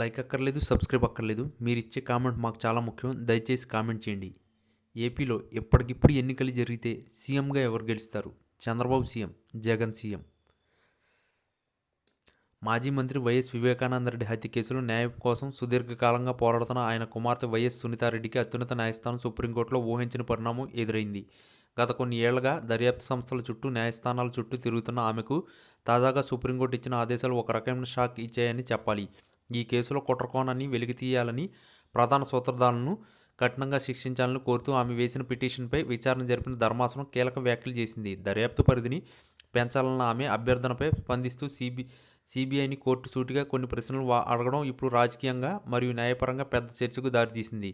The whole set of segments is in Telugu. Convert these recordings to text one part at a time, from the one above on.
లైక్ అక్కర్లేదు, సబ్స్క్రైబ్ అక్కర్లేదు. మీరిచ్చే కామెంట్ మాకు చాలా ముఖ్యం. దయచేసి కామెంట్ చేయండి. ఏపీలో ఎప్పటికిప్పుడు ఎన్నికలు జరిగితే సీఎంగా ఎవరు గెలుస్తారు? Chandrababu CM, Jagan CM. మాజీ మంత్రి వైఎస్ వివేకానందరెడ్డి హత్య కేసులో న్యాయం కోసం సుదీర్ఘకాలంగా పోరాడుతున్న ఆయన కుమార్తె వైఎస్ సునీతారెడ్డికి అత్యున్నత న్యాయస్థానం సుప్రీంకోర్టులో ఊహించని పరిణామం ఎదురైంది. గత కొన్ని ఏళ్లుగా దర్యాప్తు సంస్థల చుట్టూ, న్యాయస్థానాల చుట్టూ తిరుగుతున్న ఆమెకు తాజాగా సుప్రీంకోర్టు ఇచ్చిన ఆదేశాలు ఒక రకమైన షాక్ ఇచ్చాయని చెప్పాలి. ఈ కేసులో కుట్రకోణాన్ని వెలికితీయాలని, ప్రధాన సూత్రధారులను కఠినంగా శిక్షించాలని కోరుతూ ఆమె వేసిన పిటిషన్పై విచారణ జరిపిన ధర్మాసనం కీలక వ్యాఖ్యలు చేసింది. దర్యాప్తు పరిధిని పెంచాలన్న ఆమె అభ్యర్థనపై స్పందిస్తూ సిబిఐని కోర్టు సూటిగా కొన్ని ప్రశ్నలు అడగడం ఇప్పుడు రాజకీయంగా మరియు న్యాయపరంగా పెద్ద చర్చకు దారితీసింది.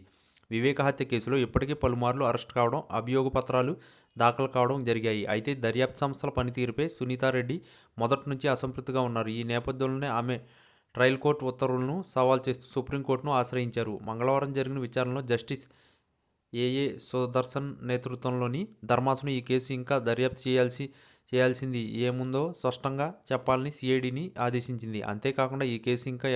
వివేక హత్య కేసులో ఇప్పటికే పలుమార్లు అరెస్ట్ కావడం, అభియోగ పత్రాలు దాఖలు కావడం జరిగాయి. అయితే దర్యాప్తు సంస్థల పనితీరుపై సునీతారెడ్డి మొదటి నుంచి అసంతృప్తిగా ఉన్నారు. ఈ నేపథ్యంలోనే ఆమె ట్రయల్ కోర్టు ఉత్తర్వులను సవాల్ చేస్తూ సుప్రీంకోర్టును ఆశ్రయించారు. మంగళవారం జరిగిన విచారణలో జస్టిస్ ఏఏ సుదర్శన్ నేతృత్వంలోని ధర్మాసనం ఈ కేసు ఇంకా దర్యాప్తు చేయాల్సింది ఏముందో స్పష్టంగా చెప్పాలని సిఐడిని ఆదేశించింది. అంతేకాకుండా ఈ కేసు ఇంకా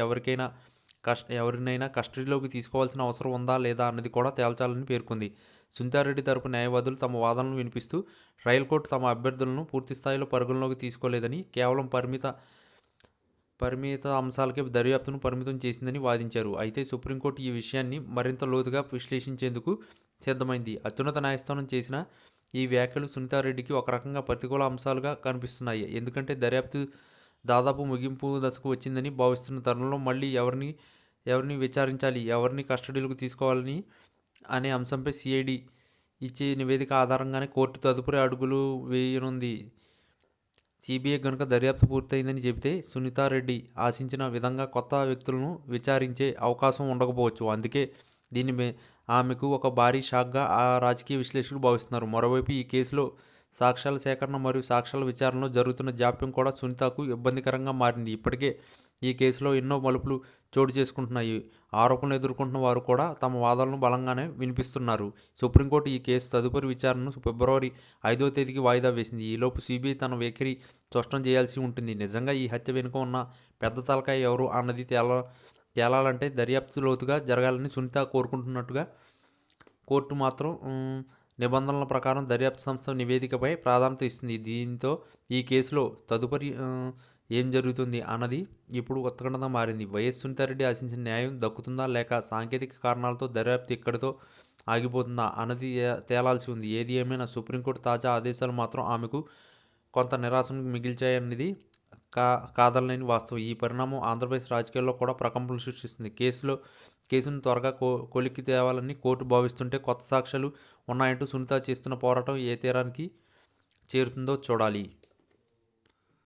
ఎవరినైనా కస్టడీలోకి తీసుకోవాల్సిన అవసరం ఉందా లేదా అన్నది కూడా తేల్చాలని పేర్కొంది. సునీతారెడ్డి తరపు న్యాయవాదులు తమ వాదనలు వినిపిస్తూ ట్రయల్ కోర్టు తమ అభ్యర్థులను పూర్తిస్థాయిలో పరిగణలోకి తీసుకోలేదని, కేవలం పరిమిత అంశాలకే దర్యాప్తును పరిమితం చేసిందని వాదించారు. అయితే సుప్రీంకోర్టు ఈ విషయాన్ని మరింత లోతుగా విశ్లేషించేందుకు సిద్ధమైంది. అత్యున్నత న్యాయస్థానం చేసిన ఈ వ్యాఖ్యలు సునీతారెడ్డికి ఒక రకంగా ప్రతికూల అంశాలుగా కనిపిస్తున్నాయి. ఎందుకంటే దర్యాప్తు దాదాపు ముగింపు దశకు వచ్చిందని భావిస్తున్న తరుణంలో మళ్ళీ ఎవరిని విచారించాలి, ఎవరిని కస్టడీలోకి తీసుకోవాలని అనే అంశంపై సిఐడి ఇచ్చే నివేదిక ఆధారంగానే కోర్టు తదుపరి అడుగులు వేయనుంది. సిబిఐ కనుక దర్యాప్తు పూర్తయిందని చెబితే సునీతారెడ్డి ఆశించిన విధంగా కొత్త వ్యక్తులను విచారించే అవకాశం ఉండకపోవచ్చు. అందుకే దీన్ని ఆమెకు ఒక భారీ షాక్గా రాజకీయ విశ్లేషకులు భావిస్తున్నారు. మరోవైపు ఈ కేసులో సాక్ష్యాల సేకరణ మరియు సాక్ష్యాల విచారణలో జరుగుతున్న జాప్యం కూడా సునీతకు ఇబ్బందికరంగా మారింది. ఇప్పటికే ఈ కేసులో ఎన్నో మలుపులు చోటు చేసుకుంటున్నాయి. ఆరోపణలు ఎదుర్కొంటున్న వారు కూడా తమ వాదనలను బలంగానే వినిపిస్తున్నారు. సుప్రీంకోర్టు ఈ కేసు తదుపరి విచారణను ఫిబ్రవరి 5వ తేదీకి వాయిదా వేసింది. ఈలోపు సిబిఐ తన వైఖరి స్పష్టం చేయాల్సి ఉంటుంది. నిజంగా ఈ హత్య వెనుక ఉన్న పెద్ద తలకాయ ఎవరు అన్నది తేలాలంటే దర్యాప్తు లోతుగా జరగాలని సునీత కోరుకుంటున్నట్టుగా కోర్టు మాత్రం నిబంధనల ప్రకారం దర్యాప్తు సంస్థ నివేదికపై ప్రాధాన్యత ఇస్తుంది. దీంతో ఈ కేసులో తదుపరి ఏం జరుగుతుంది అన్నది ఇప్పుడు ఉత్కంఠగా మారింది. వైఎస్ సునీతారెడ్డి ఆశించిన న్యాయం దక్కుతుందా లేక సాంకేతిక కారణాలతో దర్యాప్తు ఇక్కడితో ఆగిపోతుందా అన్నది తేలాల్సి ఉంది. ఏది ఏమైనా సుప్రీంకోర్టు తాజా ఆదేశాలు మాత్రం ఆమెకు కొంత నిరాశను మిగిల్చాయన్నది కాదనలేని వాస్తవం. ఈ పరిణామం ఆంధ్రప్రదేశ్ రాజకీయాల్లో కూడా ప్రకంపనలు సృష్టిస్తుంది. కేసును త్వరగా కొలిక్కి తేవాలని కోర్టు భావిస్తుంటే కొత్త సాక్ష్యాలు ఉన్నాయంటూ సునీత చేస్తున్న పోరాటం ఏ తీరానికి చేరుతుందో చూడాలి.